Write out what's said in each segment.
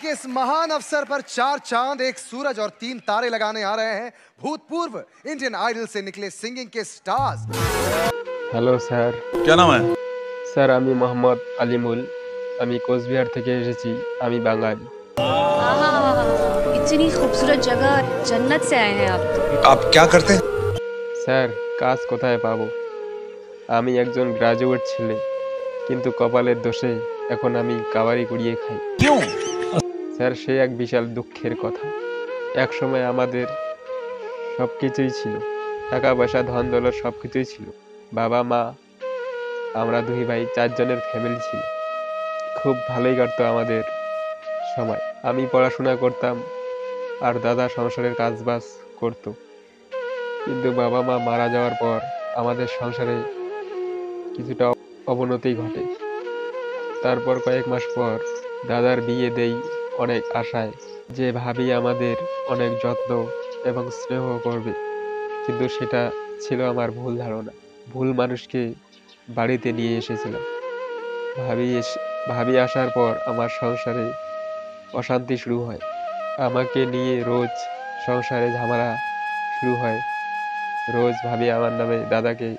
के इस महान अवसर पर 4 चांद, 1 सूरज और 3 तारे लगाने आ रहे हैं भूतपूर्व इंडियन आइडल से निकले सिंगिंग के स्टार्स। Hello sir. क्या नाम है? सर आमी मोहम्मद अलीमुल, आमी कोचबिहार থেকে এসেছি, আমি বাঙালি। इतनी खूबसूरत जगह, जन्नत से आए हैं आप तो। आप क्या करते हैं? স্যার কাজ কোথায় পাবো? আমি একজন গ্রাজুয়েট ছেলে, কিন্তু কপালের দোষে এখন আমি কাবারি কুড়িয়ে খাই। क्यों? স্যার সে এক বিশাল দুঃখের কথা। এক সময় আমাদের সবকিছুই ছিল, টাকা পয়সা ধন দৌলত সবকিছুই ছিল। বাবা মা আমরা 2 ভাই 4 জনের ফ্যামিলি ছিল। খুব ভালোই কাটতো আমাদের সময়। আমি পড়াশোনা করতাম আর দাদা সংসারের কাজবাজ করতো। কিন্তু বাবা মা মারা যাওয়ার পর আমাদের সংসারে কিছুটা অবনতি ঘটে। তারপর কয়েক মাস পর দাদার বিয়ে দেই অনেক আশায়, যে ভাবি আমাদের অনেক যত্ন এবং স্নেহ করবে, কিন্তু সেটা ছিল আমার ভুল ধারণা। ভুল মানুষকে বাড়িতে নিয়ে এসেছিলাম। ভাবি আসার পর আমার সংসারে অশান্তি শুরু হয়। আমাকে নিয়ে রোজ সংসারে ঝামেলা শুরু হয়। রোজ ভাবি আমার নামে দাদাকে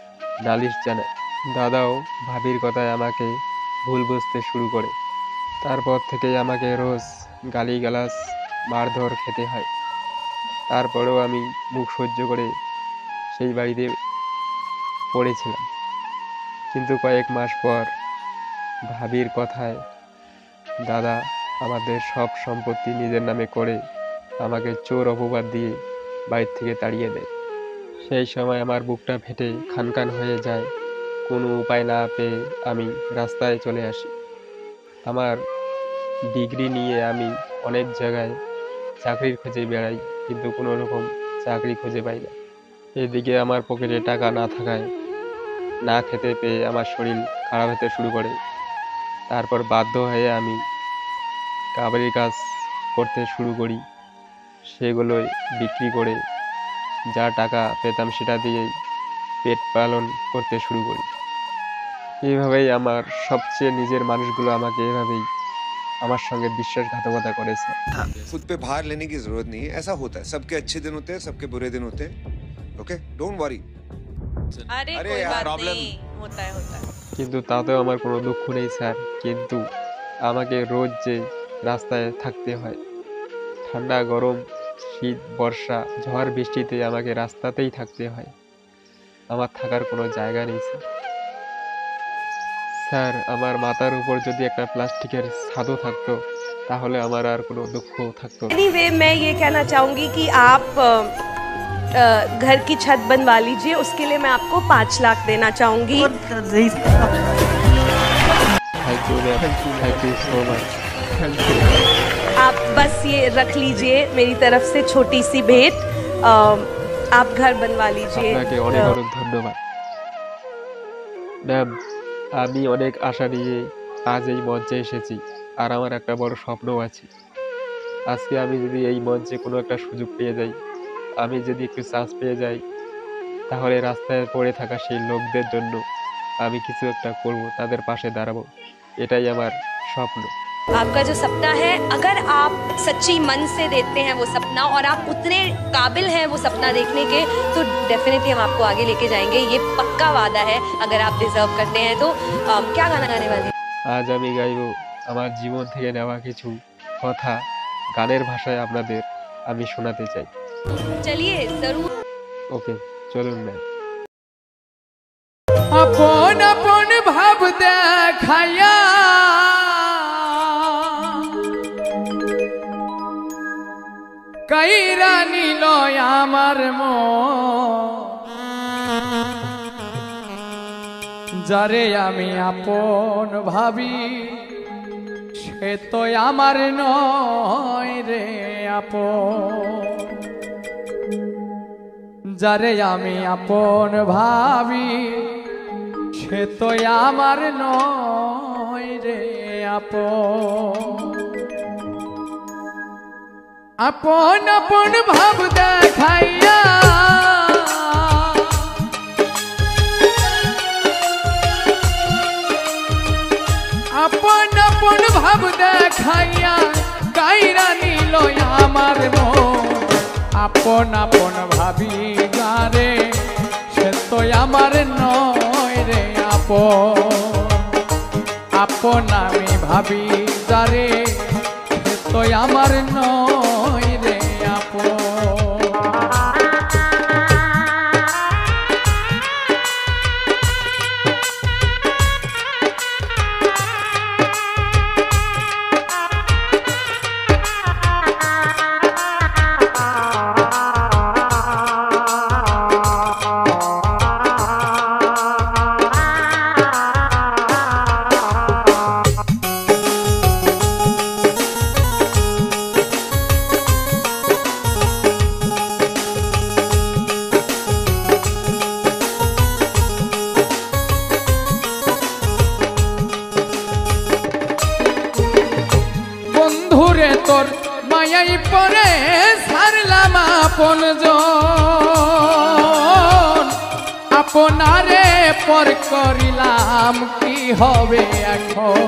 নালিশ জানায়। দাদাও ভাবির কথায় আমাকে ভুল বুঝতে শুরু করে। তারপর থেকেই আমাকে রোজ গালিগালাজ মারধর খেতে হয়। তারপরেও আমি মুখ সহ্য করে সেই বাড়িতে পড়েছিলাম। কিন্তু কয়েক মাস পর ভাবির কথায় দাদা আমাদের সব সম্পত্তি নিজের নামে করে আমাকে চোর অপবাদ দিয়ে বাড়ি থেকে তাড়িয়ে দেয়। সেই সময় আমার বুকটা ফেটে খানখান হয়ে যায়। কোনো উপায় না পেয়ে আমি রাস্তায় চলে আসি। আমার ডিগ্রি নিয়ে আমি অনেক জায়গায় চাকরির খোঁজে বেড়াই, কিন্তু কোনো রকম চাকরি খুঁজে পাই না। এদিকে আমার পকেটে টাকা না থাকায় না খেতে পেয়ে আমার শরীর খারাপ হতে শুরু করে। তারপর বাধ্য হয়ে আমি কাবাডির কাজ করতে শুরু করি। সেগুলোই বিক্রি করে যা টাকা পেতাম সেটা দিয়েই পেট পালন করতে শুরু করি। এইভাবেই আমার সবচেয়ে নিজের মানুষগুলো আমাকে এভাবেই আমার সঙ্গে বিশ্বাসঘাতকতা করেছে। खुद पे भार लेने की जरूरत नहीं है, ऐसा होता है, सबके अच्छे दिन होते हैं, सबके बुरे दिन होते हैं। Okay, don't worry. अरे कोई बात नहीं, होता है। কিন্তু তাতেও আমার কোনো দুঃখ নেই স্যার। কিন্তু আমাকে রোজ যে রাস্তায় থাকতে হয়, ঠান্ডা গরম শীত বর্ষা ঝড় বৃষ্টিতে আমাকে রাস্তাতেই থাকতে হয়। আমার থাকার কোনো জায়গা নেই স্যার। স্যার আমার মাথার উপর যদি একটা প্লাস্টিকের ছাদও থাকতো তাহলে আমার আর কোনো দুঃখ থাকতো না। एनीवे मैं ये कहना चाहूंगी कि आप घर की छत बनवा लीजिए, उसके लिए मैं आपको 5 लाख देना चाहूंगी। Thank you so much. आप बस ये रख लीजिए मेरी तरफ से छोटी सी भेंट। आप घर बनवा लीजिए। আপনাকে অনেক অনেক ধন্যবাদ ম্যাম। আমি অনেক আশা নিয়ে আজ এই মঞ্চে এসেছি, আর আমার একটা বড় স্বপ্নও আছে। আজকে আমি যদি এই মঞ্চে কোনো একটা সুযোগ পেয়ে যাই, আমি যদি একটু চান্স পেয়ে যাই, তাহলে রাস্তায় পড়ে থাকা সেই লোকদের জন্য আমি কিছু একটা করব, তাদের পাশে দাঁড়াবো। এটাই আমার স্বপ্ন। आपका जो सपना है, अगर आप सच्ची मन से देते हैं वो सपना और आप उतने काबिल हैं वो सपना देखने के, तो डेफिनेटली हम आपको आगे लेके जाएंगे। ये पक्का वादा है। अगर आप डिजर्व करते हैं तो क्या गाना गाने वाले? আজ আমি গাইব আমার জীবন থেকে নেওয়া কিছু কথা, গানের ভাষায় আপনাদের আমি শোনাতে চাই। चलिए जरूर। ওকে চলুন ম্যাম। আপন আপন ভাব দেখায়া কাইরা নিল আমার যারে আমি আপন ভাবি সে তো আমার নয় রে আপন। যারে আমি আপন ভাবি সে তো আমার নয় রে আপন। আপন আপন ভাব দেখাইয়া আপন আপন ভাব দেখাইয়া কাই আপন আপন ভাবি যারে সে তো আমার নয় রে আপন। আপন আমি ভাবি যারে সে তো আমার নয় রে আপন। বন্ধুরে তোর মায়াই পরে ছাড়লাম আপনজন, আপনারে পর করিলাম কি হবে এখন।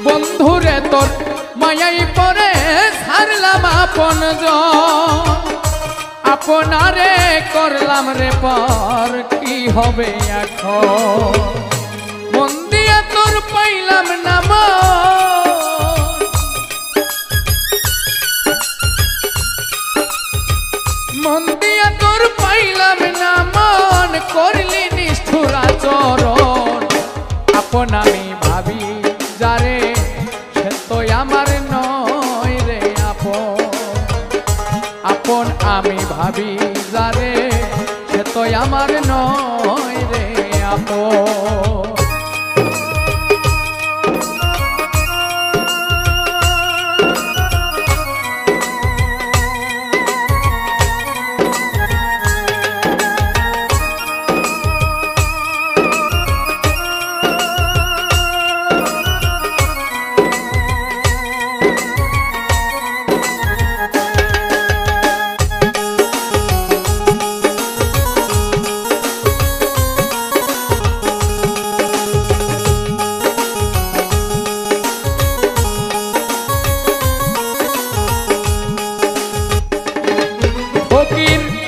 বন্ধুরে তোর মায়াই পরে ছাড়লাম আপনজন, আপনারে করলাম রে পর কি হবে এখন। মন দিয়া তোর পাইলাম না মন দিয়া তোর পাইলাম না মন, করলি নিষ্ঠুর আচরণ। আপন আমি ভাবি যারে সে তো আমার নয় রে আপন। আপন আমি ভাবি যারে সে তো আমার নয় রে আপন।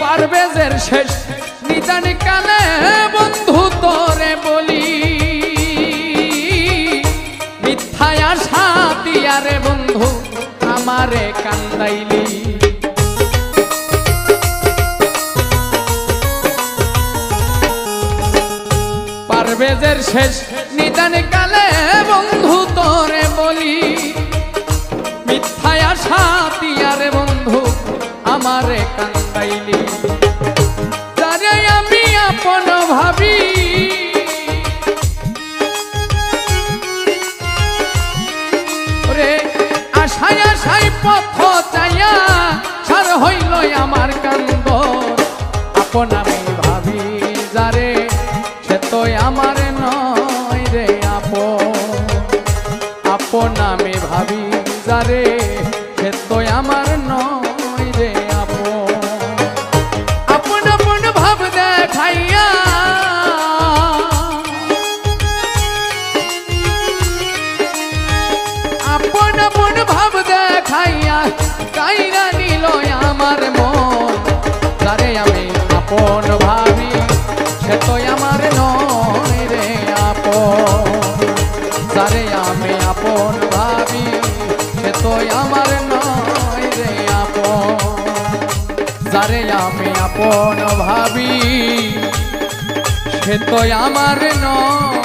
পারভেজের শেষ নিদান কালে বন্ধু তোরে বলি, মিথ্যায় আশা দিয়ারে বন্ধু আমারে কান্দাইলি। পারভেজের শেষ নিদান কালে বন্ধু তোরে বলি, মিথ্যায় আশা দিয়ারে বন্ধু আমারে কান্দাইলি। যারে আমি আপন ভাবি রে, আশায় আশায় পথ চাইয়া সার হইল আমার কান্দ। আপন আমি ভাবি যারে সে তো আমার নয় রে আপন। আপন আমি ভাবি যারে সে তো আমার নয় রে আপন। আপন আপন ভাব দেখাইয়া আপন আপন ভাব দেখাইয়া কাইরা নিল আমার মন। যারে আমি আপন ভাবি সে তো আমার নয় রে আপন। যারে আমি আপন ভাবি সে তো আমার নয় রে আপন। যারে আমি আপন ভাবি সে তো আমার নয়।